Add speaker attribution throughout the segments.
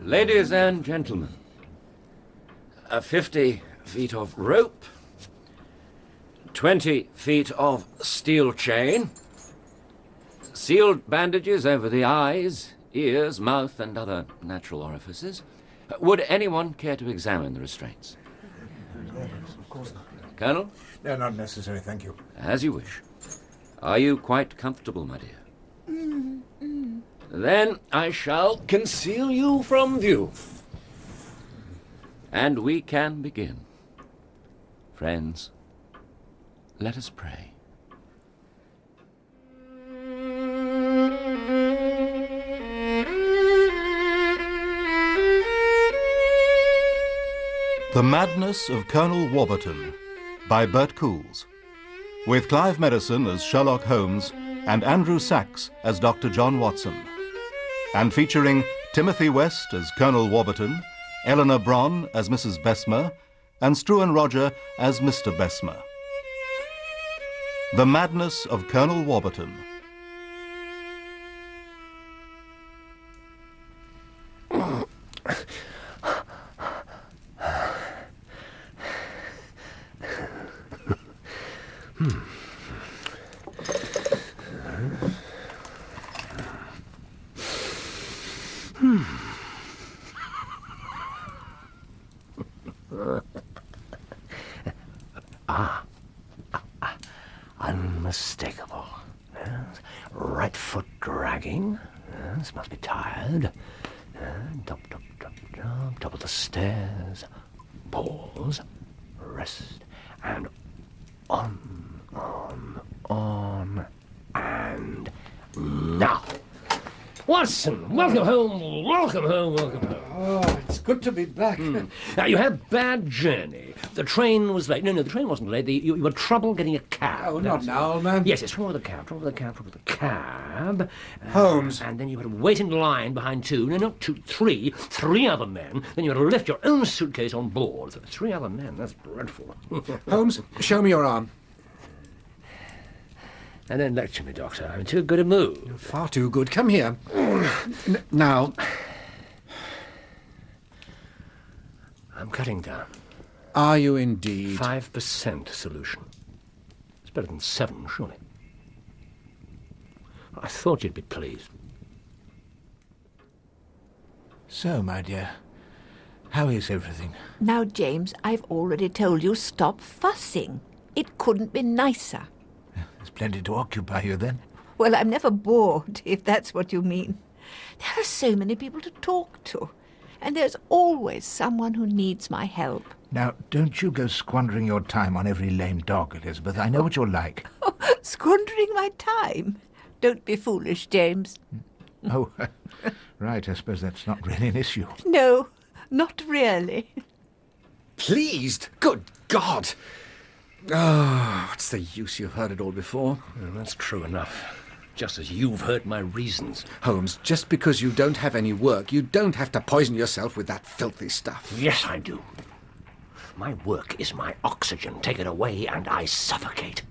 Speaker 1: Ladies and gentlemen, 50 feet of rope, 20 feet of steel chain, sealed bandages over the eyes, ears, mouth, and other natural orifices. Would anyone care to examine the restraints?
Speaker 2: Of course not.
Speaker 1: Colonel?
Speaker 2: No, not necessary, thank you.
Speaker 1: As you wish. Are you quite comfortable, my dear? Then I shall conceal you from view. And we can begin. Friends, let us pray.
Speaker 3: The Madness of Colonel Warburton by Bert Coules, with Clive Merrison as Sherlock Holmes and Andrew Sachs as Dr. John Watson, and featuring Timothy West as Colonel Warburton, Eleanor Bron as Mrs. Bessemer, and Struan Roger as Mr. Bessemer. The Madness of Colonel Warburton.
Speaker 4: Unmistakable. Yes. Right foot dragging. Yes. Must be tired. Top of the stairs. Pause. Rest. And on. And now. Watson, welcome home, welcome home, welcome home.
Speaker 5: Oh, it's good to be back.
Speaker 4: Now, you had a bad journey. The train was late. No, the train wasn't late. You had trouble getting a cab.
Speaker 5: Oh, not now, old man.
Speaker 4: Yes, trouble with the cab.
Speaker 5: Holmes.
Speaker 4: And then you had to wait in line behind three other men. Then you had to lift your own suitcase on board. 3 other men, that's dreadful.
Speaker 5: Holmes, show me your arm.
Speaker 4: And then lecture me, Doctor. I'm in too good a mood.
Speaker 5: You're far too good. Come here. Now.
Speaker 4: I'm cutting down.
Speaker 5: Are you indeed?
Speaker 4: 5% solution. It's better than 7, surely. I thought you'd be pleased.
Speaker 2: So, my dear, how is everything?
Speaker 6: Now, James, I've already told you stop fussing. It couldn't be nicer.
Speaker 2: There's plenty to occupy you, then.
Speaker 6: Well, I'm never bored, if that's what you mean. There are so many people to talk to, and there's always someone who needs my help.
Speaker 2: Now, don't you go squandering your time on every lame dog, Elizabeth. I know what you're like.
Speaker 6: Oh, squandering my time? Don't be foolish, James.
Speaker 2: Oh, right. I suppose that's not really an issue.
Speaker 6: No, not really.
Speaker 5: Pleased? Good God! Oh, what's the use? You've heard it all before.
Speaker 4: Well, that's true enough. Just as you've heard my reasons.
Speaker 5: Holmes, just because you don't have any work, you don't have to poison yourself with that filthy stuff.
Speaker 4: Yes, I do. My work is my oxygen. Take it away and I suffocate.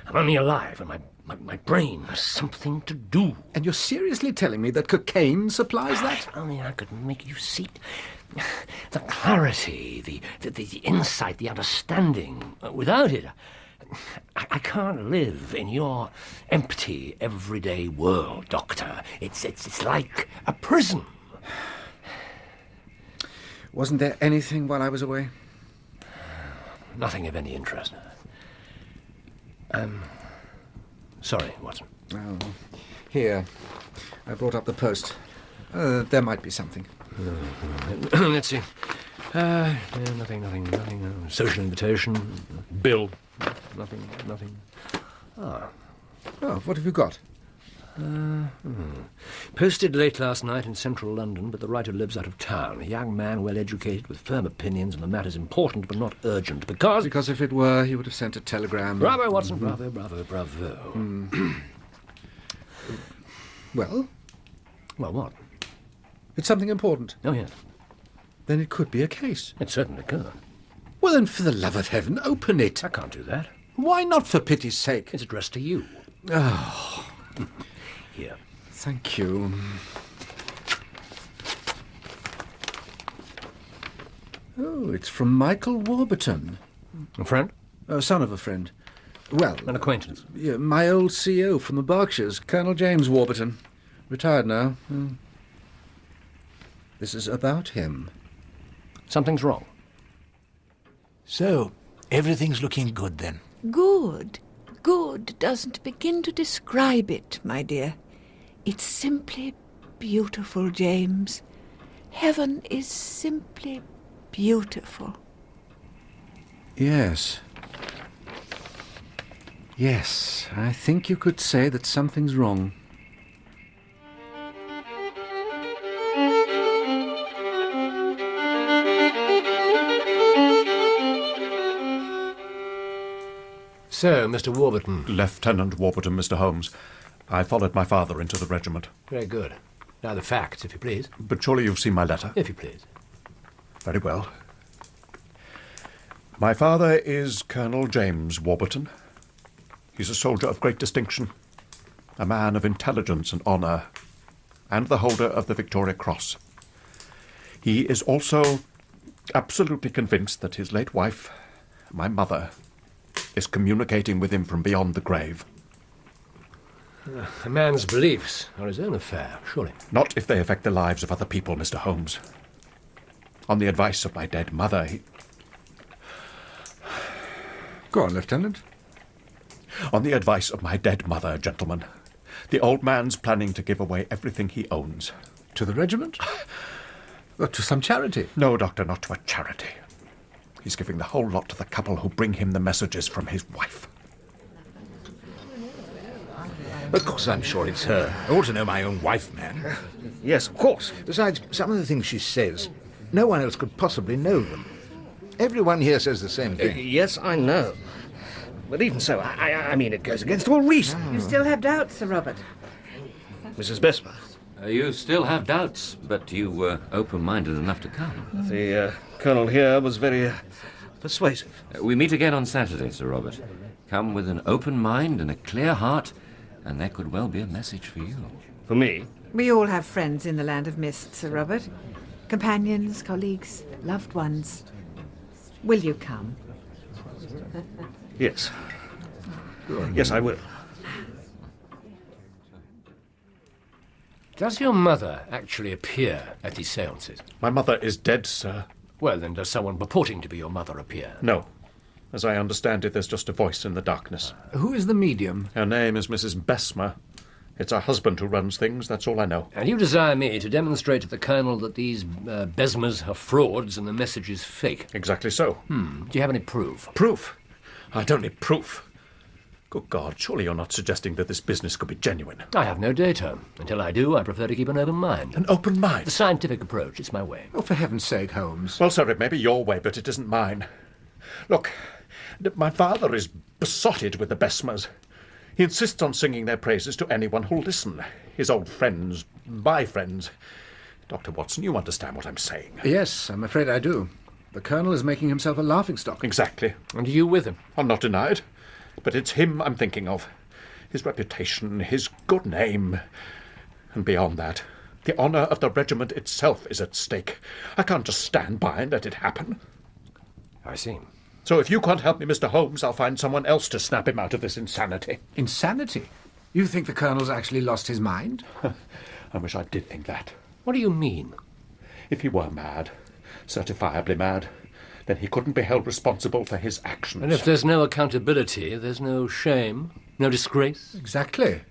Speaker 4: I'm only alive and my brain has something to do.
Speaker 5: And you're seriously telling me that cocaine supplies that?
Speaker 4: If only I could make you see the clarity, the insight, the understanding. Without it, I can't live in your empty, everyday world, Doctor. It's like a prison.
Speaker 5: Wasn't there anything while I was away?
Speaker 4: Nothing of any interest. Sorry, Watson.
Speaker 5: Oh, here. I brought up the Post. There might be something.
Speaker 4: Let's see. Nothing. Social invitation. Bill. Nothing.
Speaker 5: Oh, what have you got?
Speaker 4: Posted late last night in central London, but the writer lives out of town. A young man, well-educated, with firm opinions, and the matter's important but not urgent, because...
Speaker 5: Because if it were, he would have sent a telegram.
Speaker 4: Bravo, Watson, bravo.
Speaker 5: Well?
Speaker 4: Well, what?
Speaker 5: It's something important.
Speaker 4: Oh, yes.
Speaker 5: Then it could be a case.
Speaker 4: It certainly could.
Speaker 5: Well, then, for the love of heaven, open it.
Speaker 4: I can't do that.
Speaker 5: Why not, for pity's sake?
Speaker 4: It's addressed to you.
Speaker 5: Oh.
Speaker 4: Here.
Speaker 5: Thank you. Oh, it's from Michael Warburton.
Speaker 4: A friend?
Speaker 5: Son of a friend. Well,
Speaker 4: An acquaintance?
Speaker 5: yeah, my old CEO from the Berkshires, Colonel James Warburton. Retired now. This is about him.
Speaker 4: Something's wrong.
Speaker 2: So, everything's looking good then.
Speaker 6: Good. Good doesn't begin to describe it, my dear. It's simply beautiful, James. Heaven is simply beautiful.
Speaker 5: Yes. Yes, I think you could say that something's wrong.
Speaker 4: So, Mr. Warburton.
Speaker 7: Lieutenant Warburton, Mr. Holmes. I followed my father into the regiment.
Speaker 4: Very good. Now the facts, if you please.
Speaker 7: But surely you've seen my letter?
Speaker 4: If you please.
Speaker 7: Very well. My father is Colonel James Warburton. He's a soldier of great distinction, a man of intelligence and honour, and the holder of the Victoria Cross. He is also absolutely convinced that his late wife, my mother, is communicating with him from beyond the grave.
Speaker 4: A man's beliefs are his own affair, surely.
Speaker 7: Not if they affect the lives of other people, Mr. Holmes. On the advice of my dead mother, he...
Speaker 5: Go on, Lieutenant.
Speaker 7: On the advice of my dead mother, gentlemen, the old man's planning to give away everything he owns.
Speaker 5: To the regiment? Or to some charity?
Speaker 7: No, Doctor, not to a charity. He's giving the whole lot to the couple who bring him the messages from his wife.
Speaker 2: Of course, I'm sure it's her. I ought to know my own wife, man.
Speaker 5: Yes, of course.
Speaker 2: Besides, some of the things she says, no one else could possibly know them. Everyone here says the same thing.
Speaker 8: Yes, I know. But even so, I mean, it goes against all reason.
Speaker 9: You still have doubts, Sir Robert?
Speaker 8: Mrs. Bessemer.
Speaker 1: You still have doubts, but you were open-minded enough to come.
Speaker 8: The Colonel here was very persuasive.
Speaker 1: We meet again on Saturday, Sir Robert. Come with an open mind and a clear heart, and there could well be a message for you.
Speaker 8: For me?
Speaker 9: We all have friends in the land of mist, Sir Robert. Companions, colleagues, loved ones. Will you come?
Speaker 8: Yes. Yes, I will.
Speaker 4: Does your mother actually appear at these seances?
Speaker 7: My mother is dead, sir.
Speaker 4: Well, then does someone purporting to be your mother appear?
Speaker 7: No. As I understand it, there's just a voice in the darkness.
Speaker 5: Who is the medium?
Speaker 7: Her name is Mrs. Bessemer. It's her husband who runs things, that's all I know.
Speaker 4: And you desire me to demonstrate to the Colonel that these Besmers are frauds and the message is fake?
Speaker 7: Exactly so.
Speaker 4: Do you have any proof?
Speaker 7: Proof? I don't need proof. Good God, surely you're not suggesting that this business could be genuine.
Speaker 4: I have no data. Until I do, I prefer to keep an open mind.
Speaker 7: An open
Speaker 4: The
Speaker 7: mind?
Speaker 4: scientific approach, it's my way.
Speaker 5: Oh, for heaven's sake, Holmes.
Speaker 7: Well, sir, it may be your way, but it isn't mine. Look, my father is besotted with the Bessemers. He insists on singing their praises to anyone who'll listen. His old friends, my friends. Dr. Watson, you understand what I'm saying.
Speaker 5: Yes, I'm afraid I do. The Colonel is making himself a laughingstock.
Speaker 7: Exactly.
Speaker 4: And you with him?
Speaker 7: I'll not deny it. But it's him I'm thinking of. His reputation, his good name. And beyond that, the honour of the regiment itself is at stake. I can't just stand by and let it happen.
Speaker 4: I see.
Speaker 7: So if you can't help me, Mr. Holmes, I'll find someone else to snap him out of this insanity.
Speaker 5: Insanity? You think the Colonel's actually lost his mind?
Speaker 7: I wish I did think that.
Speaker 4: What do you mean?
Speaker 7: If he were mad, certifiably mad, then he couldn't be held responsible for his actions.
Speaker 4: And if there's no accountability, there's no shame, no disgrace.
Speaker 5: Exactly.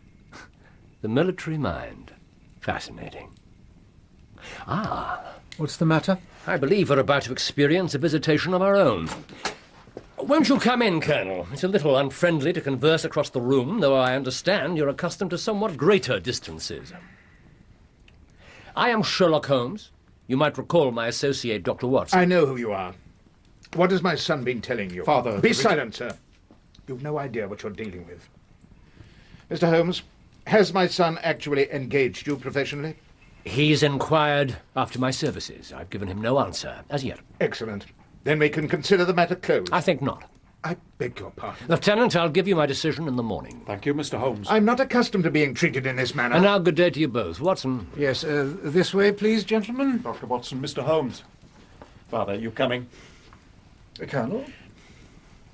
Speaker 4: The military mind. Fascinating. Ah,
Speaker 5: What's the matter?
Speaker 4: I believe we're about to experience a visitation of our own. Won't you come in, Colonel? It's a little unfriendly to converse across the room, though I understand you're accustomed to somewhat greater distances. I am Sherlock Holmes. You might recall my associate, Dr. Watson.
Speaker 2: I know who you are. What has my son been telling you?
Speaker 7: Father...
Speaker 2: Be silent, sir. You've no idea what you're dealing with. Mr. Holmes, has my son actually engaged you professionally?
Speaker 4: He's inquired after my services. I've given him no answer, as yet.
Speaker 2: Excellent. Then we can consider the matter closed.
Speaker 4: I think not.
Speaker 2: I beg your pardon.
Speaker 4: Lieutenant, I'll give you my decision in the morning.
Speaker 7: Thank you, Mr. Holmes.
Speaker 2: I'm not accustomed to being treated in this manner.
Speaker 4: And now good day to you both. Watson.
Speaker 5: Yes, this way, please, gentlemen.
Speaker 7: Dr. Watson, Mr. Holmes. Father, you coming?
Speaker 2: Colonel?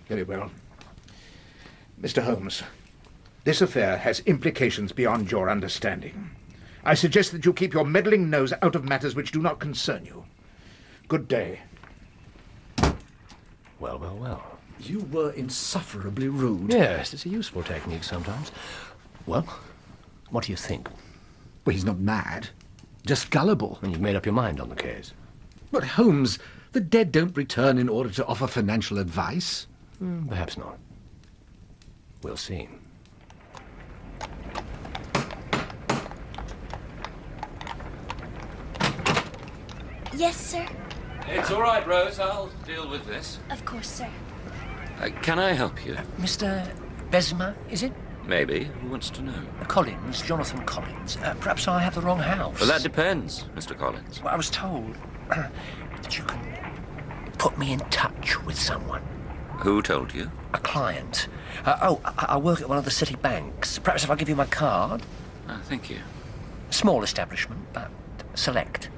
Speaker 2: Very well. Mr. Holmes, this affair has implications beyond your understanding. I suggest that you keep your meddling nose out of matters which do not concern you. Good day.
Speaker 4: Well, well, well.
Speaker 5: You were insufferably rude.
Speaker 4: Yes, it's a useful technique sometimes. Well, what do you think?
Speaker 5: Well, he's not mad. Just gullible.
Speaker 4: And you've made up your mind on the case?
Speaker 5: But Holmes, the dead don't return in order to offer financial advice.
Speaker 4: Perhaps not. We'll see.
Speaker 10: Yes, sir.
Speaker 1: It's all right, Rose. I'll deal with this.
Speaker 10: Of course, sir.
Speaker 1: Can I help you?
Speaker 4: Mr. Besma, is it?
Speaker 1: Maybe. Who wants to know?
Speaker 4: Collins, Jonathan Collins. Perhaps I have the wrong house.
Speaker 1: Well, that depends, Mr. Collins.
Speaker 4: Well, I was told that you can put me in touch with someone.
Speaker 1: Who told you?
Speaker 4: A client. I work at one of the city banks. Perhaps if I give you my card?
Speaker 1: Thank you.
Speaker 4: Small establishment, but select.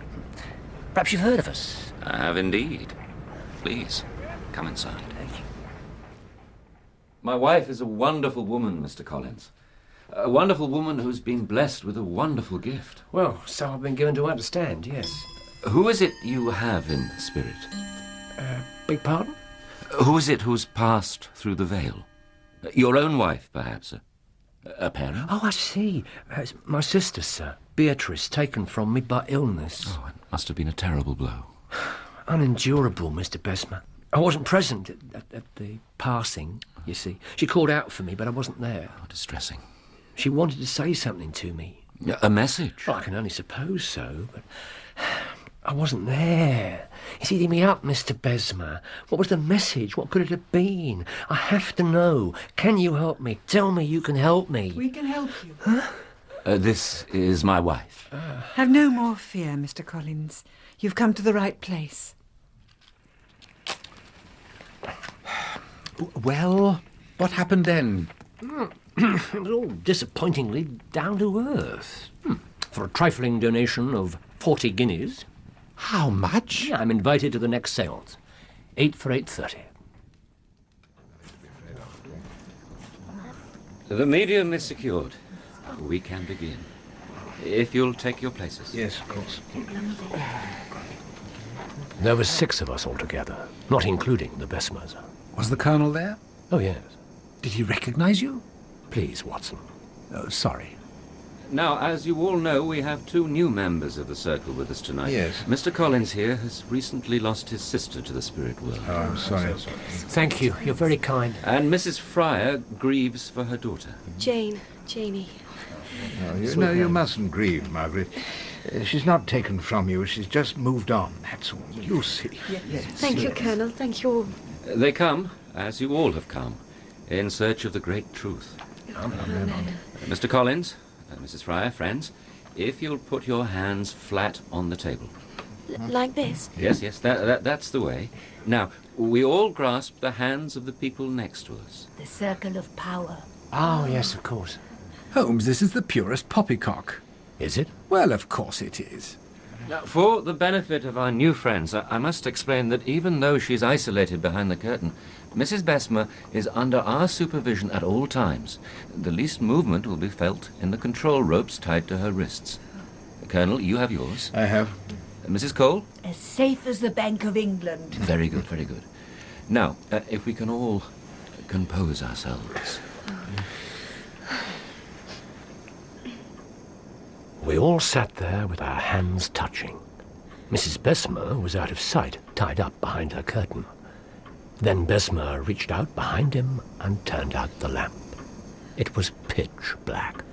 Speaker 4: Perhaps you've heard of us?
Speaker 1: I have indeed. Please, come inside.
Speaker 4: Thank you.
Speaker 1: My wife is a wonderful woman, Mr. Collins. A wonderful woman who's been blessed with a wonderful gift.
Speaker 4: Well, so I've been given to understand, yes.
Speaker 1: Who is it you have in spirit?
Speaker 4: Beg pardon?
Speaker 1: Who is it who's passed through the veil? Your own wife, perhaps? A parent?
Speaker 4: Oh, I see. It's my sister, sir. Beatrice, taken from me by illness.
Speaker 1: Oh, it must have been a terrible blow.
Speaker 4: Unendurable, Mr. Besma. I wasn't present at the passing, you see. She called out for me, but I wasn't there.
Speaker 1: How distressing.
Speaker 4: She wanted to say something to me.
Speaker 1: A message?
Speaker 4: Well, I can only suppose so, but I wasn't there. It's eating me up, Mr. Besma. What was the message? What could it have been? I have to know. Can you help me? Tell me you can help me.
Speaker 9: We can help you.
Speaker 4: Huh?
Speaker 1: This is my wife.
Speaker 9: Have no more fear, Mr. Collins. You've come to the right place.
Speaker 5: Well, what happened then?
Speaker 4: It was all disappointingly down to earth. For a trifling donation of 40 guineas.
Speaker 5: How much?
Speaker 4: Yeah, I'm invited to the next seance. 8 for 8:30.
Speaker 1: The medium is secured. We can begin. If you'll take your places.
Speaker 2: Yes, of course.
Speaker 4: There were 6 of us altogether, not including the Besmas.
Speaker 5: Was the Colonel there?
Speaker 4: Oh, yes.
Speaker 5: Did he recognize you?
Speaker 4: Please, Watson.
Speaker 5: Oh, sorry.
Speaker 1: Now, as you all know, we have 2 new members of the circle with us tonight.
Speaker 2: Yes.
Speaker 1: Mr. Collins here has recently lost his sister to the spirit world.
Speaker 2: Oh, I'm sorry.
Speaker 4: Thank you. You're very kind.
Speaker 1: And Mrs. Fryer grieves for her daughter.
Speaker 10: Janie.
Speaker 2: No, you mustn't grieve, Margaret. She's not taken from you. She's just moved on, that's all. You'll see.
Speaker 10: Thank you, Colonel. Thank you all.
Speaker 1: They come, as you all have come, in search of the great truth. Mr. Collins, Mrs. Fryer, friends, if you'll put your hands flat on the table.
Speaker 10: Like this?
Speaker 1: Yes, that's the way. Now, we all grasp the hands of the people next to us.
Speaker 10: The circle of power.
Speaker 4: Oh, yes, of course.
Speaker 5: Holmes, this is the purest poppycock.
Speaker 4: Is it?
Speaker 5: Well, of course it is.
Speaker 1: Now, for the benefit of our new friends, I must explain that even though she's isolated behind the curtain, Mrs. Besma is under our supervision at all times. The least movement will be felt in the control ropes tied to her wrists. Colonel, you have yours.
Speaker 2: I have.
Speaker 1: Mrs. Cole?
Speaker 6: As safe as the Bank of England.
Speaker 1: Very good, very good. Now, if we can all compose ourselves.
Speaker 4: We all sat there with our hands touching. Mrs. Besma was out of sight, tied up behind her curtain. Then Besma reached out behind him and turned out the lamp. It was pitch black.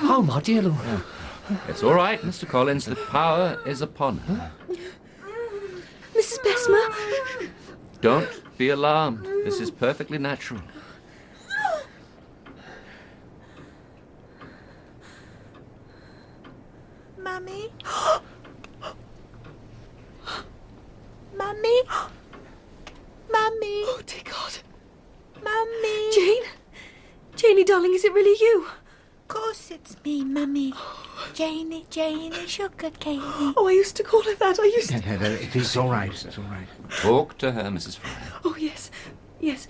Speaker 4: Oh, my dear Lord.
Speaker 1: It's all right, Mr. Collins. The power is upon her.
Speaker 10: Mrs. Besma?
Speaker 1: Don't be alarmed. This is perfectly natural.
Speaker 6: Mummy? Mummy? Mummy?
Speaker 10: Oh, dear darling, is it really you?
Speaker 6: Of course it's me, Mummy. Janie, sugar cane.
Speaker 10: Oh, I used to call her that. I used to...
Speaker 2: No, it's all right. It's all right.
Speaker 1: Talk to her, Mrs. Fry.
Speaker 10: Oh, yes. Yes.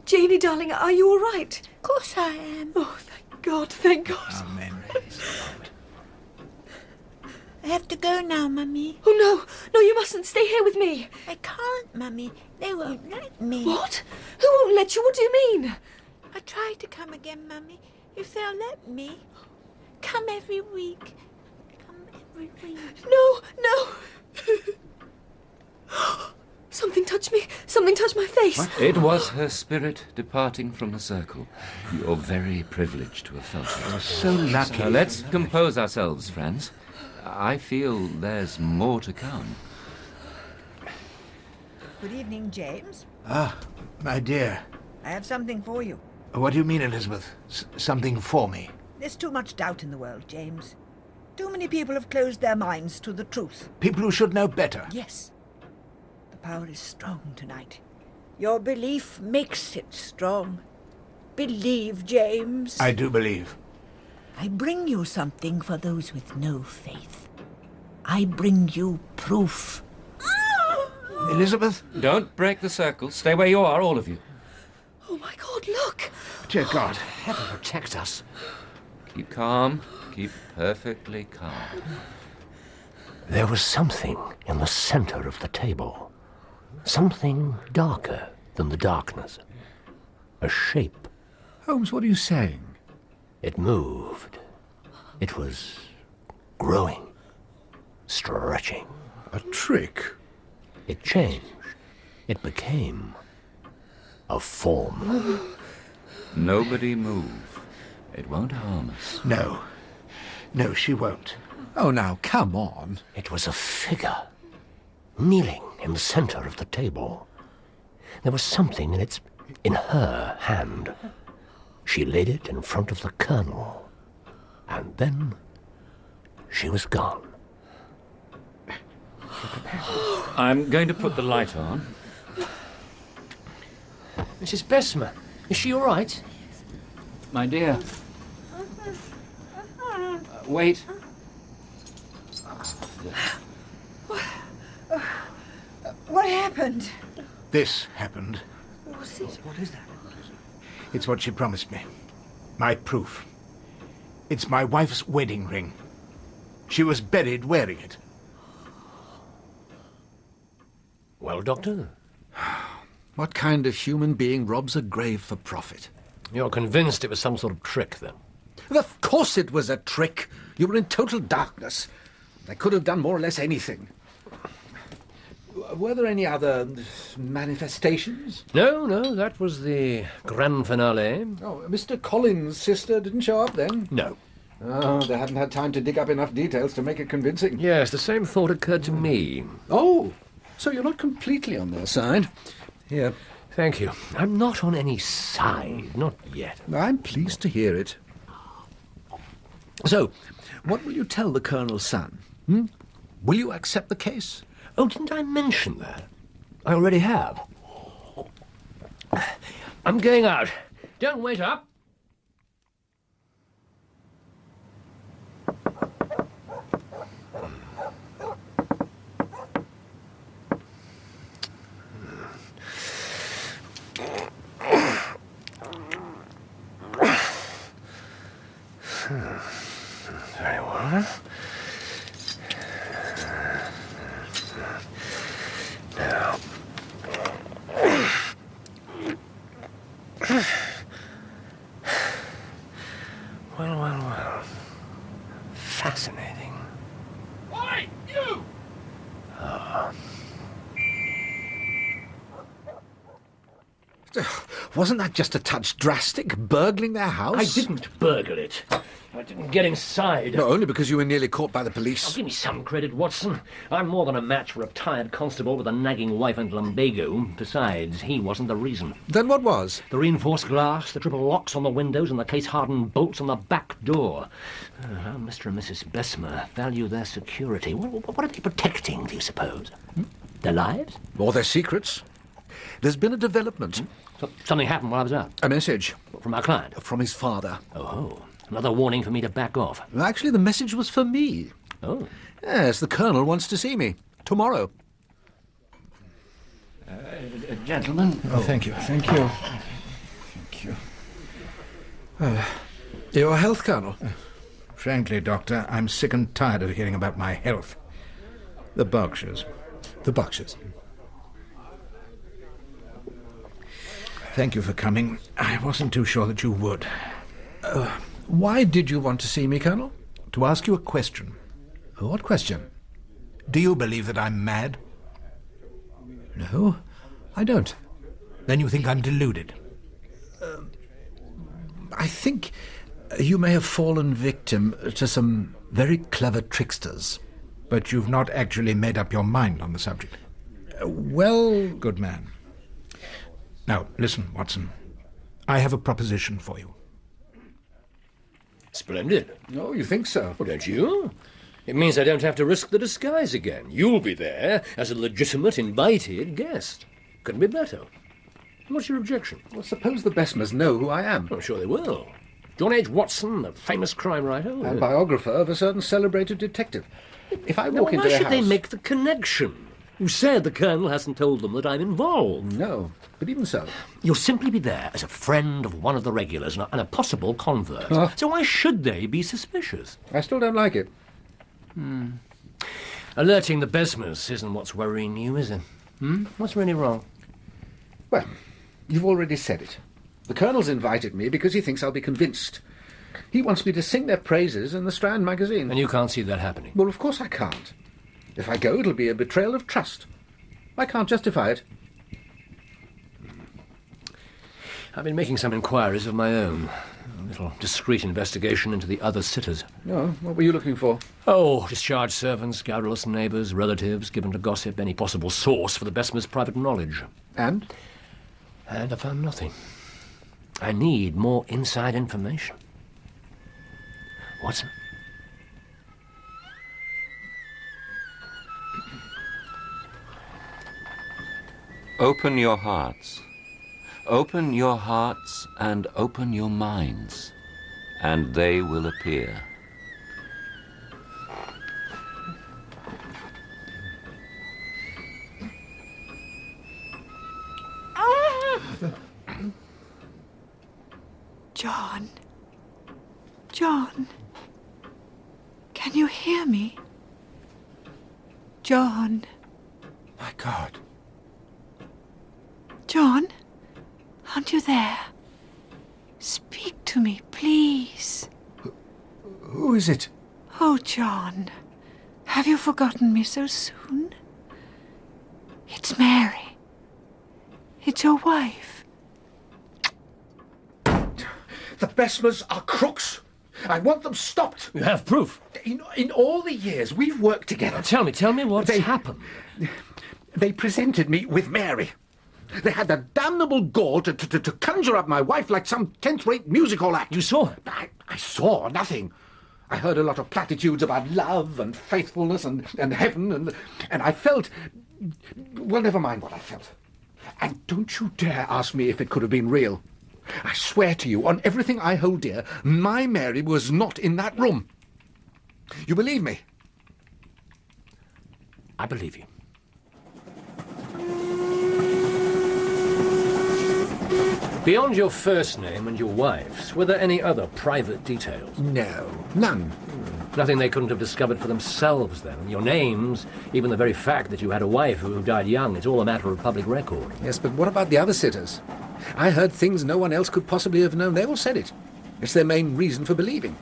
Speaker 10: Janie, darling, are you all right?
Speaker 6: Of course I am.
Speaker 10: Oh, thank God, thank God.
Speaker 2: Amen.
Speaker 6: I have to go now, Mummy.
Speaker 10: Oh, no. No, you mustn't. Stay here with me.
Speaker 6: I can't, Mummy. They won't let me.
Speaker 10: What? Who won't let you? What do you mean?
Speaker 6: I'll try to come again, Mummy, if they'll let me. Come every week. Come every week.
Speaker 10: No, no. Something touched me. Something touched my face.
Speaker 1: What? It was her spirit departing from the circle. You're very privileged to have felt it.
Speaker 2: You're so lucky.
Speaker 1: So let's compose ourselves, friends. I feel there's more to come.
Speaker 11: Good evening, James.
Speaker 2: Ah, my dear.
Speaker 11: I have something for you.
Speaker 2: What do you mean, Elizabeth? Something for me?
Speaker 11: There's too much doubt in the world, James. Too many people have closed their minds to the truth.
Speaker 2: People who should know better.
Speaker 11: Yes. The power is strong tonight. Your belief makes it strong. Believe, James.
Speaker 2: I do believe.
Speaker 11: I bring you something for those with no faith. I bring you proof.
Speaker 2: Elizabeth?
Speaker 1: Don't break the circle. Stay where you are, all of you.
Speaker 10: Oh, my God, look.
Speaker 2: Dear God.
Speaker 4: Heaven protect us.
Speaker 1: Keep calm. Keep perfectly calm.
Speaker 4: There was something in the center of the table. Something darker than the darkness. A shape.
Speaker 2: Holmes, what are you saying?
Speaker 4: It moved. It was growing. Stretching.
Speaker 2: A trick?
Speaker 4: It changed. It became a form.
Speaker 1: Nobody move. It won't harm us.
Speaker 2: No. No, she won't.
Speaker 5: Oh, now, come on.
Speaker 4: It was a figure, kneeling in the center of the table. There was something in her hand. She laid it in front of the Colonel, and then she was gone.
Speaker 1: I'm going to put the light on.
Speaker 4: Mrs. Bessemer, is she all right?
Speaker 1: My dear. Wait.
Speaker 11: What happened?
Speaker 2: This happened.
Speaker 11: What's it? What is that?
Speaker 2: It's what she promised me. My proof. It's my wife's wedding ring. She was buried wearing it.
Speaker 4: Well, Doctor?
Speaker 5: What kind of human being robs a grave for profit?
Speaker 4: You're convinced it was some sort of trick, then?
Speaker 5: Of course it was a trick. You were in total darkness. They could have done more or less anything. Were there any other manifestations?
Speaker 4: No, that was the grand finale.
Speaker 5: Oh, Mr. Collins' sister didn't show up then?
Speaker 4: No.
Speaker 5: Oh, they hadn't had time to dig up enough details to make it convincing.
Speaker 4: Yes, the same thought occurred to me.
Speaker 5: Oh, so you're not completely on their side. Here.
Speaker 4: Thank you. I'm not on any side, not yet.
Speaker 5: I'm pleased to hear it. So, what will you tell the Colonel's son? Will you accept the case?
Speaker 4: Oh, didn't I mention that? I already have. I'm going out. Don't wait up. Very well. Now. Well. Fascinating.
Speaker 12: Oi, you!
Speaker 5: Wasn't that just a touch drastic, burgling their house?
Speaker 4: I didn't burgle it. I didn't get inside.
Speaker 5: No, only because you were nearly caught by the police.
Speaker 4: Oh, give me some credit, Watson. I'm more than a match for a tired constable with a nagging wife and lumbago. Besides, he wasn't the reason.
Speaker 5: Then what was?
Speaker 4: The reinforced glass, the triple locks on the windows, and the case-hardened bolts on the back door. How Mr. and Mrs. Bessemer value their security. What are they protecting, do you suppose? Their lives?
Speaker 5: Or their secrets. There's been a development.
Speaker 4: Something happened while I was out.
Speaker 5: A message.
Speaker 4: From our client?
Speaker 5: From his father.
Speaker 4: Oh, another warning for me to back off.
Speaker 5: Actually, the message was for me.
Speaker 4: Oh.
Speaker 5: Yes, the Colonel wants to see me. Tomorrow.
Speaker 1: Gentlemen.
Speaker 2: Oh, thank you, thank you. Thank you.
Speaker 5: Your health, Colonel?
Speaker 2: Frankly, Doctor, I'm sick and tired of hearing about my health. The Berkshires.
Speaker 5: The Berkshires.
Speaker 2: Thank you for coming. I wasn't too sure that you would.
Speaker 5: Why did you want to see me, Colonel?
Speaker 2: To ask you a question.
Speaker 5: What question?
Speaker 2: Do you believe that I'm mad?
Speaker 5: No, I don't.
Speaker 2: Then you think I'm deluded?
Speaker 5: I think you may have fallen victim to some very clever tricksters.
Speaker 2: But you've not actually made up your mind on the subject.
Speaker 5: Well...
Speaker 2: Good man. Now, listen, Watson. I have a proposition for you.
Speaker 4: Splendid.
Speaker 5: Oh, you think so?
Speaker 4: Well, don't you? It means I don't have to risk the disguise again. You'll be there as a legitimate, invited guest. Couldn't be better. What's your objection?
Speaker 5: Well, suppose the Besmers know who I am.
Speaker 4: I'm sure they will. John H. Watson, the famous crime writer.
Speaker 5: And biographer of a certain celebrated detective. If I walk into their house...
Speaker 4: Why should they make the connection? You said the Colonel hasn't told them that I'm involved.
Speaker 5: No, but even so...
Speaker 4: You'll simply be there as a friend of one of the regulars and a possible convert. So why should they be suspicious?
Speaker 5: I still don't like it.
Speaker 4: Alerting the Besmers isn't what's worrying you, is it? What's really wrong?
Speaker 5: Well, you've already said it. The Colonel's invited me because he thinks I'll be convinced. He wants me to sing their praises in the Strand magazine.
Speaker 4: And you can't see that happening?
Speaker 5: Well, of course I can't. If I go, it'll be a betrayal of trust. I can't justify it.
Speaker 4: I've been making some inquiries of my own. A little discreet investigation into the other sitters.
Speaker 5: Oh, what were you looking for?
Speaker 4: Oh, discharged servants, garrulous neighbours, relatives, given to gossip, any possible source for the Besmers' private knowledge.
Speaker 5: And?
Speaker 4: And I found nothing. I need more inside information. Watson?
Speaker 1: Open your hearts. Open your hearts and open your minds, and they will appear.
Speaker 6: John. John. Can you hear me? John.
Speaker 2: My God.
Speaker 6: John? Aren't you there? Speak to me, please.
Speaker 2: Who is it?
Speaker 6: Oh, John. Have you forgotten me so soon? It's Mary. It's your wife.
Speaker 2: The Besmers are crooks. I want them stopped.
Speaker 4: You have proof?
Speaker 2: In all the years we've worked together...
Speaker 4: Tell me what's happened.
Speaker 2: They presented me with Mary. They had the damnable gall to conjure up my wife like some 10th-rate music hall act.
Speaker 4: You saw her?
Speaker 2: I saw nothing. I heard a lot of platitudes about love and faithfulness and heaven, and I felt... Well, never mind what I felt. And don't you dare ask me if it could have been real. I swear to you, on everything I hold dear, my Mary was not in that room. You believe me?
Speaker 4: I believe you. Beyond your first name and your wife's, were there any other private details?
Speaker 5: No, none.
Speaker 4: Nothing they couldn't have discovered for themselves, then. And your names, even the very fact that you had a wife who died young, it's all a matter of public record.
Speaker 5: Yes, but what about the other sitters? I heard things no one else could possibly have known. They all said it. It's their main reason for believing.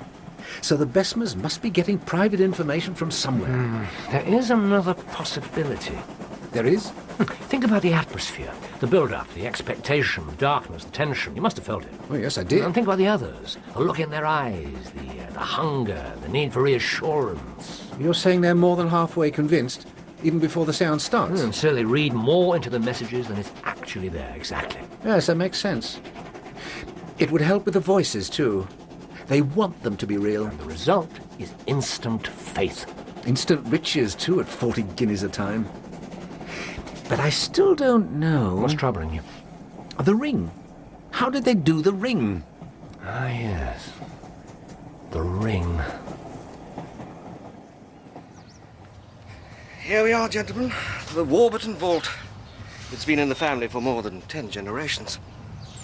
Speaker 5: So the Besmers must be getting private information from somewhere.
Speaker 4: There is another possibility.
Speaker 5: There is?
Speaker 4: Think about the atmosphere, the build-up, the expectation, the darkness, the tension. You must have felt it.
Speaker 5: Oh, yes, I did.
Speaker 4: And think about the others, the look in their eyes, the hunger, the need for reassurance.
Speaker 5: You're saying they're more than halfway convinced, even before the seance starts?
Speaker 4: So they read more into the messages than is actually there, exactly.
Speaker 5: Yes, that makes sense. It would help with the voices, too. They want them to be real.
Speaker 4: And the result is instant faith.
Speaker 5: Instant riches, too, at 40 guineas a time. But I still don't know...
Speaker 4: What's troubling you?
Speaker 5: The ring. How did they do the ring?
Speaker 4: Ah, yes. The ring.
Speaker 8: Here we are, gentlemen. The Warburton vault. It's been in the family for more than 10 generations.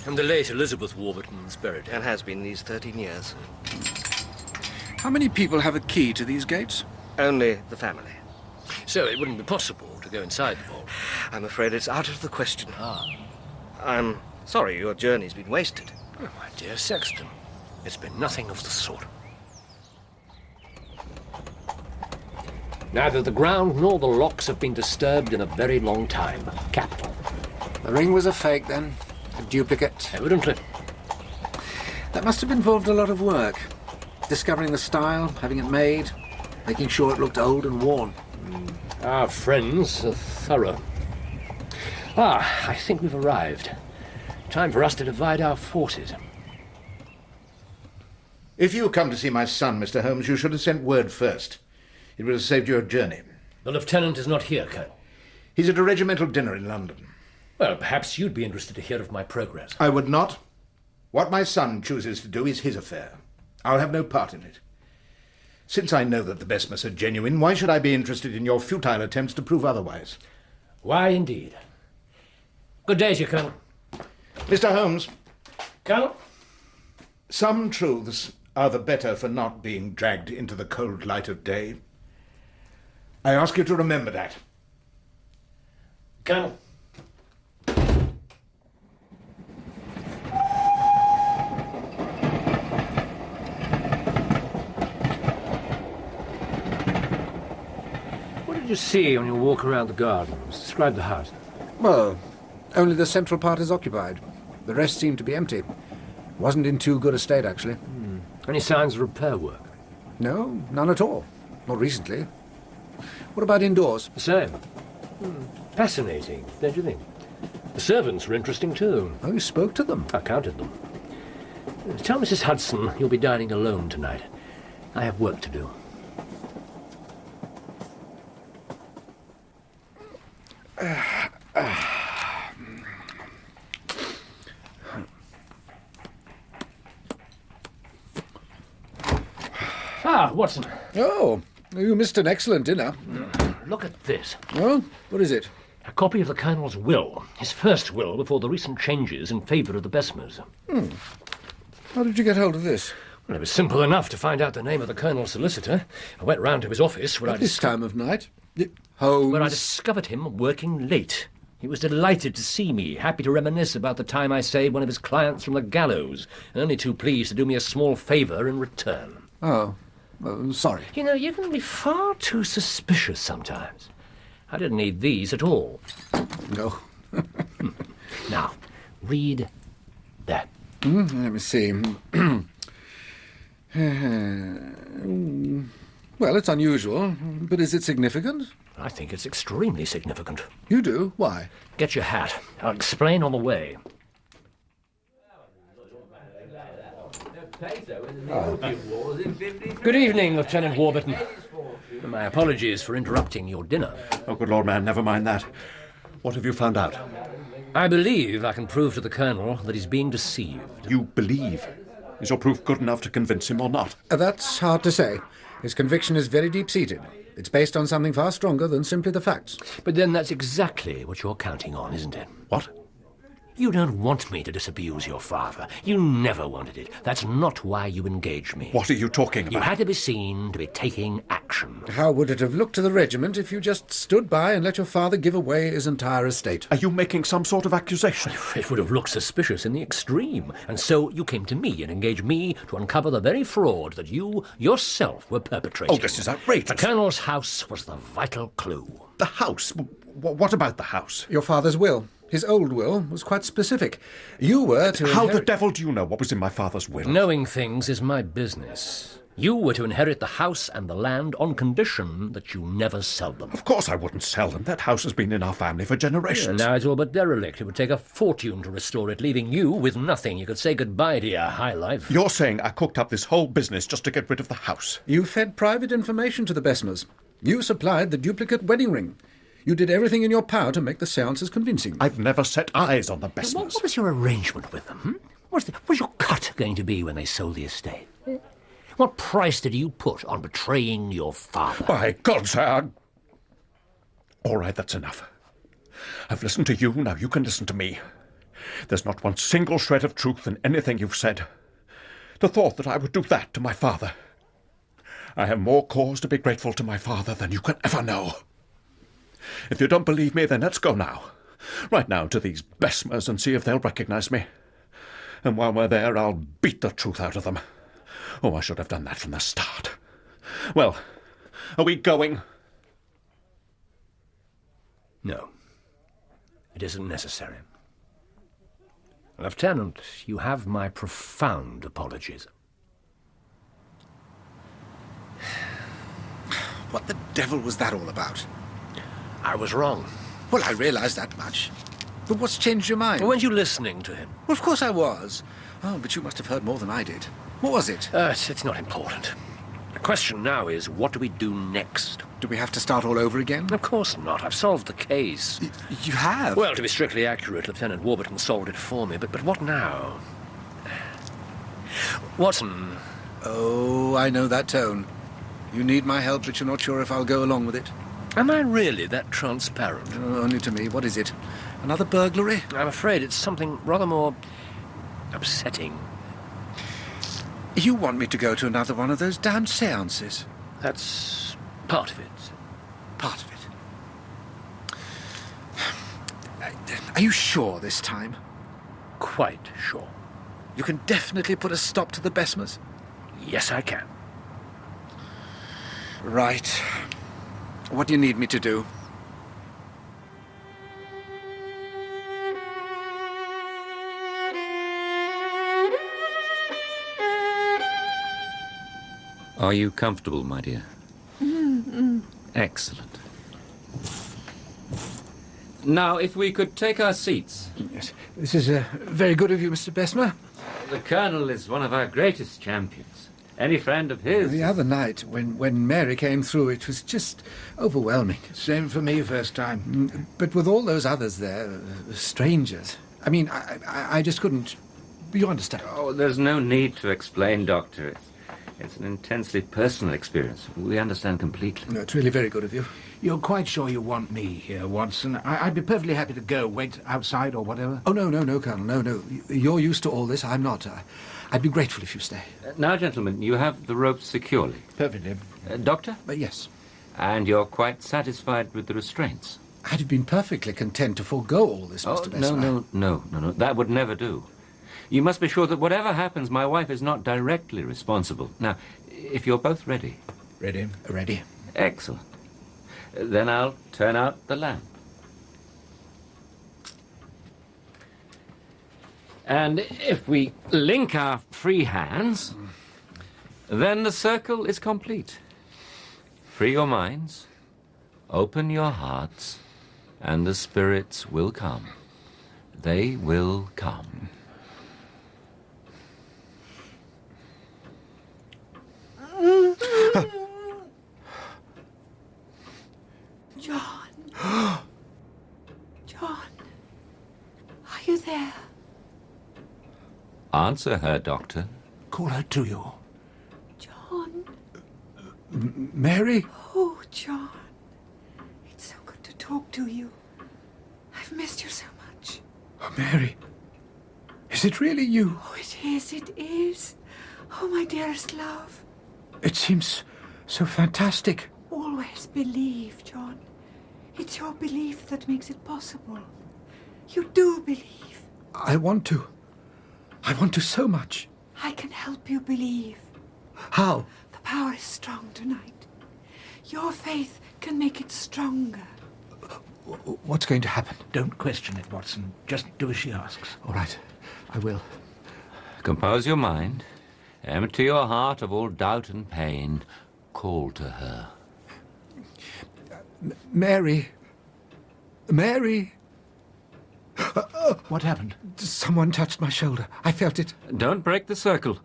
Speaker 4: And the late Elizabeth Warburton's buried.
Speaker 8: And has been these 13 years.
Speaker 5: How many people have a key to these gates?
Speaker 8: Only the family.
Speaker 4: So it wouldn't be possible to go inside the vault?
Speaker 8: I'm afraid it's out of the question.
Speaker 4: Ah.
Speaker 8: I'm sorry your journey's been wasted.
Speaker 4: Oh, my dear Sexton, it's been nothing of the sort. Neither the ground nor the locks have been disturbed in a very long time. Capital.
Speaker 5: The ring was a fake, then? A duplicate?
Speaker 4: Evidently.
Speaker 5: That must have involved a lot of work. Discovering the style, having it made, making sure it looked old and worn.
Speaker 4: Our friends are thorough. I think we've arrived. Time for us to divide our forces.
Speaker 2: If you come to see my son, Mr. Holmes, you should have sent word first. It would have saved you a journey.
Speaker 4: The lieutenant is not here, Colonel.
Speaker 2: He's at a regimental dinner in London.
Speaker 4: Well, perhaps you'd be interested to hear of my progress.
Speaker 2: I would not. What my son chooses to do is his affair. I'll have no part in it. Since I know that the Besmers are genuine, why should I be interested in your futile attempts to prove otherwise?
Speaker 4: Why, indeed. Good day to you, Colonel.
Speaker 2: Mr. Holmes.
Speaker 4: Colonel?
Speaker 2: Some truths are the better for not being dragged into the cold light of day. I ask you to remember that.
Speaker 4: Colonel. What did you see on your walk around the gardens? Describe the house.
Speaker 5: Well, only the central part is occupied. The rest seemed to be empty. Wasn't in too good a state, actually.
Speaker 4: Any signs of repair work?
Speaker 5: No, none at all. Not recently. What about indoors?
Speaker 4: The same. Fascinating, don't you think? The servants were interesting, too.
Speaker 5: Oh, you spoke to them?
Speaker 4: I counted them. Tell Mrs. Hudson you'll be dining alone tonight. I have work to do. Watson.
Speaker 5: Oh, you missed an excellent dinner.
Speaker 4: Look at this.
Speaker 5: Oh, what is it?
Speaker 4: A copy of the Colonel's will. His first will before the recent changes in favour of the Besmers.
Speaker 5: How did you get hold of this?
Speaker 4: Well, it was simple enough to find out the name of the Colonel's solicitor. I went round to his office where
Speaker 5: At this time of night? Holmes?
Speaker 4: Where I discovered him working late. He was delighted to see me, happy to reminisce about the time I saved one of his clients from the gallows, and only too pleased to do me a small favour in return.
Speaker 5: Oh, sorry.
Speaker 4: You know, you can be far too suspicious sometimes. I didn't need these at all.
Speaker 5: No.
Speaker 4: Now, read there.
Speaker 5: Let me see. Well, it's unusual, but is it significant?
Speaker 4: I think it's extremely significant.
Speaker 5: You do? Why?
Speaker 4: Get your hat. I'll explain on the way. Good evening, Lieutenant Warburton. My apologies for interrupting your dinner.
Speaker 7: Oh, good Lord, man, never mind that. What have you found out?
Speaker 4: I believe I can prove to the Colonel that he's being deceived.
Speaker 7: You believe? Is your proof good enough to convince him or not?
Speaker 5: That's hard to say. His conviction is very deep-seated. It's based on something far stronger than simply the facts.
Speaker 4: But then that's exactly what you're counting on, isn't it?
Speaker 7: What?
Speaker 4: You don't want me to disabuse your father. You never wanted it. That's not why you engaged me.
Speaker 7: What are you talking about?
Speaker 4: You had to be seen to be taking action.
Speaker 5: How would it have looked to the regiment if you just stood by and let your father give away his entire estate?
Speaker 7: Are you making some sort of accusation?
Speaker 4: It would have looked suspicious in the extreme. And so you came to me and engaged me to uncover the very fraud that you yourself were perpetrating.
Speaker 7: Oh, this is outrageous.
Speaker 4: The Colonel's house was the vital clue.
Speaker 7: The house? What about the house?
Speaker 5: Your father's will. His old will was quite specific. You were to
Speaker 7: How the devil do you know what was in my father's will?
Speaker 4: Knowing things is my business. You were to inherit the house and the land on condition that you never sell them.
Speaker 7: Of course I wouldn't sell them. That house has been in our family for generations.
Speaker 4: And now it's all but derelict. It would take a fortune to restore it, leaving you with nothing. You could say goodbye to your high life.
Speaker 7: You're saying I cooked up this whole business just to get rid of the house?
Speaker 5: You fed private information to the Besmers. You supplied the duplicate wedding ring. You did everything in your power to make the seances convincing.
Speaker 7: I've never set eyes on the Besmers.
Speaker 4: What was your arrangement with them? What was your cut going to be when they sold the estate? What price did you put on betraying your father?
Speaker 7: By God, sir! All right, that's enough. I've listened to you, now you can listen to me. There's not one single shred of truth in anything you've said. The thought that I would do that to my father. I have more cause to be grateful to my father than you can ever know. If you don't believe me, then let's go now. Right now to these Besmers and see if they'll recognize me. And while we're there, I'll beat the truth out of them. Oh, I should have done that from the start. Well, are we going?
Speaker 4: No. It isn't necessary. Lieutenant, you have my profound apologies.
Speaker 5: What the devil was that all about?
Speaker 4: I was wrong.
Speaker 5: Well, I realise that much. But what's changed your mind?
Speaker 4: Weren't you listening to him?
Speaker 5: Well, of course I was. Oh, but you must have heard more than I did. What was it?
Speaker 4: It's not important. The question now is, what do we do next?
Speaker 5: Do we have to start all over again?
Speaker 4: Of course not. I've solved the case.
Speaker 5: You have?
Speaker 4: Well, to be strictly accurate, Lieutenant Warburton solved it for me. But what now? Watson.
Speaker 5: Oh, I know that tone. You need my help, but you're not sure if I'll go along with it.
Speaker 4: Am I really that transparent?
Speaker 5: Only to me. What is it? Another burglary?
Speaker 4: I'm afraid it's something rather more upsetting.
Speaker 5: You want me to go to another one of those damned seances?
Speaker 4: That's part of it.
Speaker 5: Part of it. Are you sure this time?
Speaker 4: Quite sure.
Speaker 5: You can definitely put a stop to the Besmers?
Speaker 4: Yes, I can.
Speaker 5: Right. What do you need me to do?
Speaker 1: Are you comfortable, my dear? Excellent. Now, if we could take our seats.
Speaker 5: Yes. This is very good of you, Mr. Besmer.
Speaker 1: The Colonel is one of our greatest champions. Any friend of his...
Speaker 5: The other night, when Mary came through, it was just overwhelming.
Speaker 2: Same for me, first time.
Speaker 5: But with all those others there, strangers. I mean, I just couldn't... You understand?
Speaker 1: Oh, there's no need to explain, Doctor. It's an intensely personal experience. We understand completely.
Speaker 5: No, it's really very good of you.
Speaker 2: You're quite sure you want me here, Watson? I'd be perfectly happy to go, wait outside or whatever.
Speaker 5: Oh, no, Colonel, no. You're used to all this. I'm not. I'd be grateful if you stay.
Speaker 1: Now, gentlemen, you have the ropes securely.
Speaker 2: Perfectly.
Speaker 1: Doctor?
Speaker 5: Yes.
Speaker 1: And you're quite satisfied with the restraints?
Speaker 5: I'd have been perfectly content to forego all this, Mr. Besmer.
Speaker 1: No. That would never do. You must be sure that whatever happens, my wife is not directly responsible. Now, if you're both ready.
Speaker 2: Ready.
Speaker 5: Ready.
Speaker 1: Excellent. Then I'll turn out the lamp. And if we link our free hands, then the circle is complete. Free your minds, open your hearts, and the spirits will come. They will come.
Speaker 6: John. John. Are you there?
Speaker 1: Answer her, Doctor.
Speaker 2: Call her to you.
Speaker 6: John.
Speaker 5: Mary?
Speaker 6: Oh, John. It's so good to talk to you. I've missed you so much.
Speaker 5: Oh, Mary. Is it really you?
Speaker 6: Oh, it is. Oh, my dearest love.
Speaker 5: It seems so fantastic.
Speaker 6: Always believe, John. It's your belief that makes it possible. You do believe.
Speaker 5: I want to. I want to so much.
Speaker 6: I can help you believe.
Speaker 5: How?
Speaker 6: The power is strong tonight. Your faith can make it stronger.
Speaker 5: What's going to happen?
Speaker 2: Don't question it, Watson. Just do as she asks.
Speaker 5: All right. I will.
Speaker 1: Compose your mind. Empty your heart of all doubt and pain. Call to her.
Speaker 5: Mary. Mary.
Speaker 2: What happened?
Speaker 5: Someone touched my shoulder. I felt it.
Speaker 1: Don't break the circle.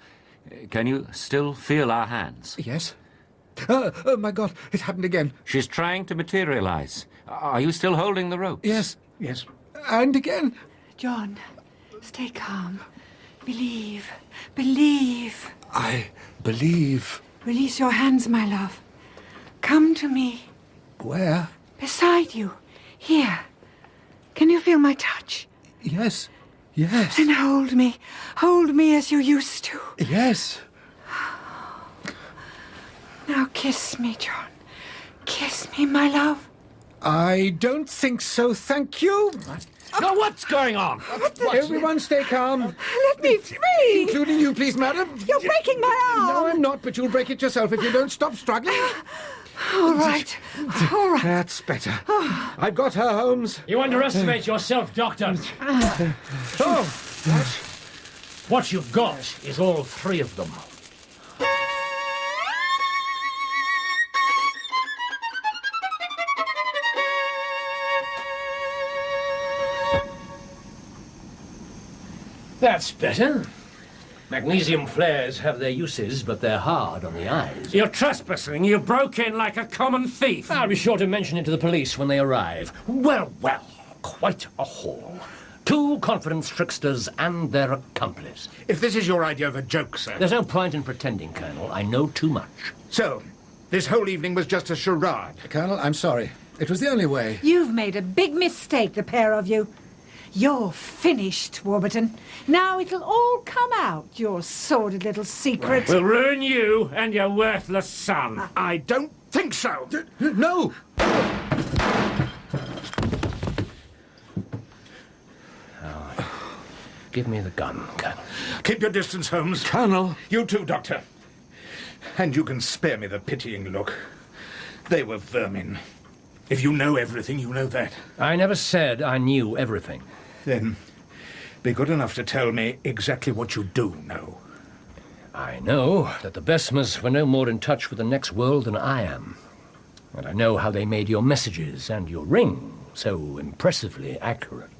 Speaker 1: Can you still feel our hands?
Speaker 5: Yes. Oh, my God. It happened again.
Speaker 1: She's trying to materialize. Are you still holding the rope?
Speaker 5: Yes.
Speaker 2: Yes.
Speaker 5: And again.
Speaker 9: John, stay calm. Believe. Believe.
Speaker 5: I believe.
Speaker 9: Release your hands, my love. Come to me.
Speaker 5: Where?
Speaker 9: Beside you. Here. Can you feel my touch?
Speaker 5: Yes. Yes.
Speaker 9: Then hold me. Hold me as you used to.
Speaker 5: Yes.
Speaker 9: Now kiss me, John. Kiss me, my love.
Speaker 5: I don't think so, thank you.
Speaker 4: Now, what's going on?
Speaker 5: Everyone stay calm.
Speaker 9: Let me free!
Speaker 5: Including you, please, madam.
Speaker 9: You're breaking my arm!
Speaker 5: No, I'm not, but you'll break it yourself if you don't stop struggling.
Speaker 9: All right. All right.
Speaker 5: That's better. I've got her, Holmes.
Speaker 4: You underestimate yourself, Doctor.
Speaker 5: Oh,
Speaker 4: What you've got is all three of them. That's better. Magnesium flares have their uses, but they're hard on the eyes.
Speaker 12: You're trespassing. You broke in like a common thief.
Speaker 4: I'll be sure to mention it to the police when they arrive. Well, well, quite a haul. 2 confidence tricksters and their accomplice.
Speaker 2: If this is your idea of a joke, sir.
Speaker 4: There's no point in pretending, Colonel. I know too much.
Speaker 2: So, this whole evening was just a charade.
Speaker 5: Colonel, I'm sorry. It was the only way.
Speaker 9: You've made a big mistake, the pair of you. You're finished, Warburton. Now it'll all come out, your sordid little secret.
Speaker 12: We'll ruin you and your worthless son.
Speaker 2: I don't think so.
Speaker 5: No!
Speaker 4: Give me the gun, Colonel.
Speaker 2: Keep your distance, Holmes.
Speaker 5: Colonel.
Speaker 2: You too, Doctor. And you can spare me the pitying look. They were vermin. If you know everything, you know that.
Speaker 4: I never said I knew everything.
Speaker 2: Then be good enough to tell me exactly what you do know.
Speaker 4: I know that the Besmers were no more in touch with the next world than I am. And I know how they made your messages and your ring so impressively accurate.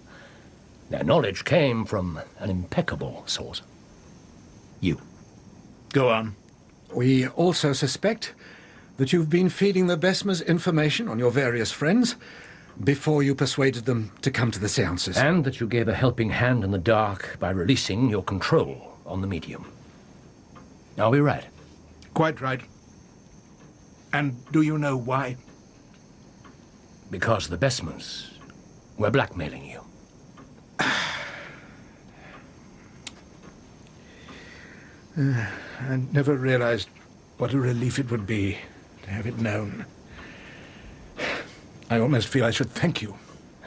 Speaker 4: Their knowledge came from an impeccable source. You.
Speaker 2: Go on.
Speaker 5: We also suspect that you've been feeding the Besmers information on your various friends before you persuaded them to come to the seances.
Speaker 4: And that you gave a helping hand in the dark by releasing your control on the medium. Are we right?
Speaker 2: Quite right. And do you know why?
Speaker 4: Because the Besmers were blackmailing you.
Speaker 2: I never realized what a relief it would be to have it known. I almost feel I should thank you.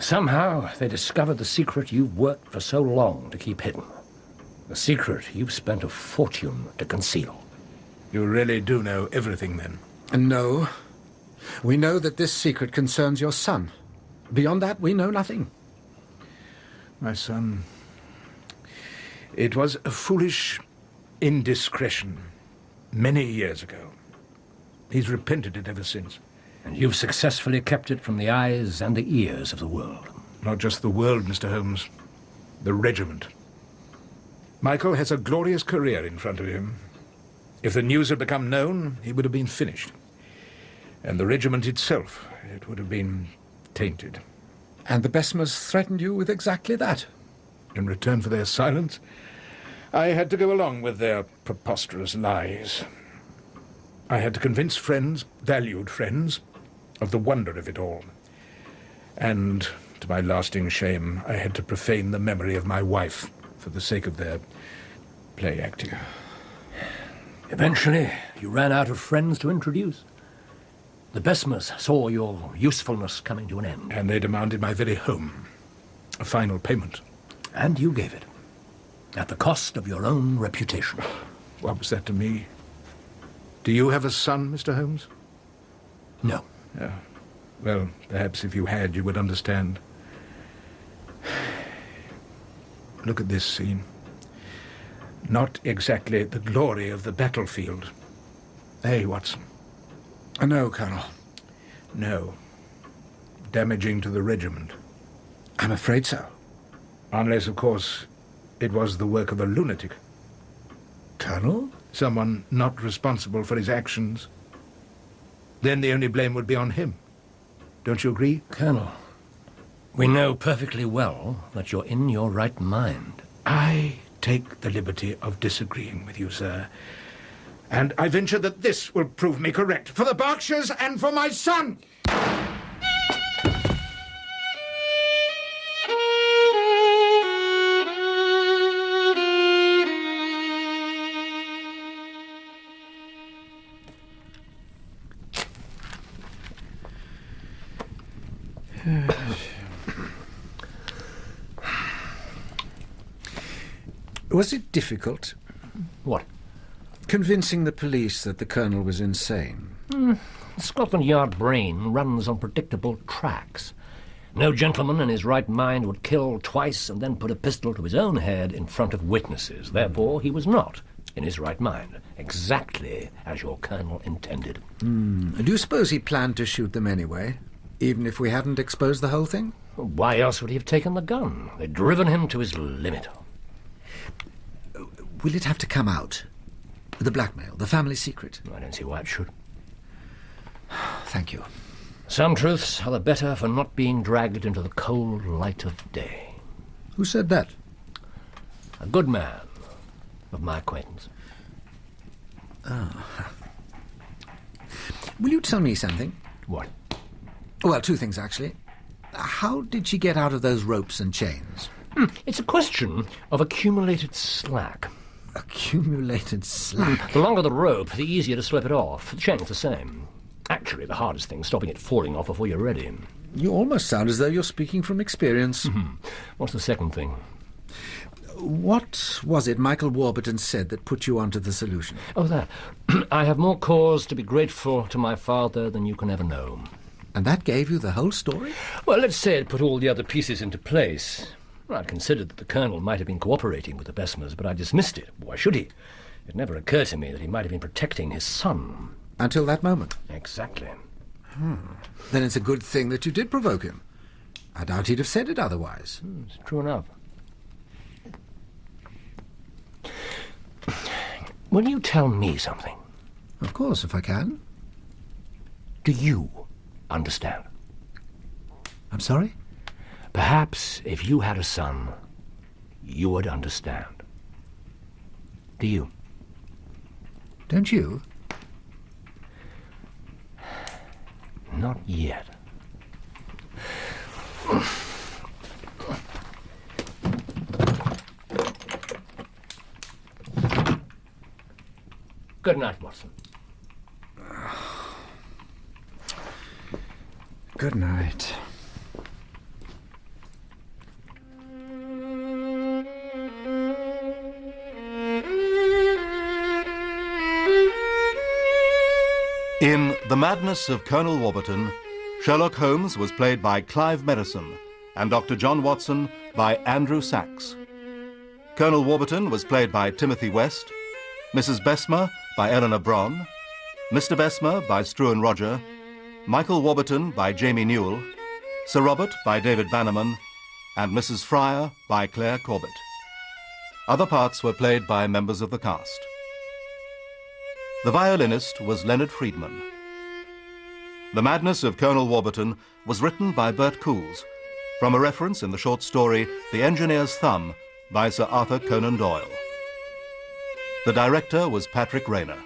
Speaker 4: Somehow they discovered the secret you've worked for so long to keep hidden. The secret you've spent a fortune to conceal.
Speaker 2: You really do know everything, then?
Speaker 5: No. We know that this secret concerns your son. Beyond that, we know nothing.
Speaker 2: My son... It was a foolish indiscretion many years ago. He's repented it ever since.
Speaker 4: And you've successfully kept it from the eyes and the ears of the world.
Speaker 2: Not just the world, Mr. Holmes. The regiment. Michael has a glorious career in front of him. If the news had become known, he would have been finished. And the regiment itself, it would have been tainted.
Speaker 5: And the Besmers threatened you with exactly that.
Speaker 2: In return for their silence, I had to go along with their preposterous lies. I had to convince friends, valued friends, of the wonder of it all. And, to my lasting shame, I had to profane the memory of my wife for the sake of their play acting.
Speaker 4: Eventually, you ran out of friends to introduce. The Besmers saw your usefulness coming to an end.
Speaker 2: And they demanded my very home, a final payment.
Speaker 4: And you gave it, at the cost of your own reputation.
Speaker 2: What was that to me? Do you have a son, Mr. Holmes?
Speaker 4: No.
Speaker 2: Oh. Well, perhaps if you had, you would understand. Look at this scene. Not exactly the glory of the battlefield. Hey, Watson.
Speaker 5: No, Colonel.
Speaker 2: No. Damaging to the regiment.
Speaker 5: I'm afraid so.
Speaker 2: Unless, of course, it was the work of a lunatic.
Speaker 5: Colonel?
Speaker 2: Someone not responsible for his actions. Then the only blame would be on him.
Speaker 5: Don't you agree?
Speaker 4: Colonel, we know perfectly well that you're in your right mind.
Speaker 5: I take the liberty of disagreeing with you, sir. And I venture that this will prove me correct, for the Berkshires and for my son! Was it difficult?
Speaker 4: What?
Speaker 5: Convincing the police that the Colonel was insane.
Speaker 4: Scotland Yard brain runs on predictable tracks. No gentleman in his right mind would kill twice and then put a pistol to his own head in front of witnesses. Therefore, he was not in his right mind, exactly as your Colonel intended.
Speaker 5: Do you suppose he planned to shoot them anyway, even if we hadn't exposed the whole thing?
Speaker 4: Why else would he have taken the gun? They'd driven him to his limit.
Speaker 5: Will it have to come out? The blackmail, the family secret?
Speaker 4: I don't see why it should.
Speaker 5: Thank you.
Speaker 4: Some truths are the better for not being dragged into the cold light of day.
Speaker 5: Who said that?
Speaker 4: A good man of my acquaintance.
Speaker 5: Will you tell me something?
Speaker 4: What?
Speaker 5: Well, two things, actually. How did she get out of those ropes and chains?
Speaker 4: It's a question of accumulated slack.
Speaker 5: Accumulated slack?
Speaker 4: The longer the rope, the easier to slip it off. The chain's the same. Actually, the hardest thing is stopping it falling off before you're ready.
Speaker 5: You almost sound as though you're speaking from experience.
Speaker 4: What's the second thing?
Speaker 5: What was it Michael Warburton said that put you onto the solution?
Speaker 4: Oh, that. I have more cause to be grateful to my father than you can ever know.
Speaker 5: And that gave you the whole story?
Speaker 4: Well, let's say it put all the other pieces into place. I'd considered that the Colonel might have been cooperating with the Besmers, but I dismissed it. Why should he? It never occurred to me that he might have been protecting his son.
Speaker 5: Until that moment?
Speaker 4: Exactly.
Speaker 5: Then it's a good thing that you did provoke him. I doubt he'd have said it otherwise.
Speaker 4: It's true enough. Will you tell me something?
Speaker 5: Of course, if I can.
Speaker 4: Do you understand?
Speaker 5: I'm sorry?
Speaker 4: Perhaps if you had a son, you would understand. Do you?
Speaker 5: Don't you?
Speaker 4: Not yet. Good night, Watson.
Speaker 5: Good night.
Speaker 3: In The Madness of Colonel Warburton, Sherlock Holmes was played by Clive Merrison and Dr. John Watson by Andrew Sachs. Colonel Warburton was played by Timothy West, Mrs. Besmer by Eleanor Bron, Mr. Besmer by Struan Roger, Michael Warburton by Jamie Newell, Sir Robert by David Bannerman, and Mrs. Fryer by Claire Corbett. Other parts were played by members of the cast. The violinist was Leonard Friedman. The Madness of Colonel Warburton was written by Bert Coules, from a reference in the short story The Engineer's Thumb by Sir Arthur Conan Doyle. The director was Patrick Rayner.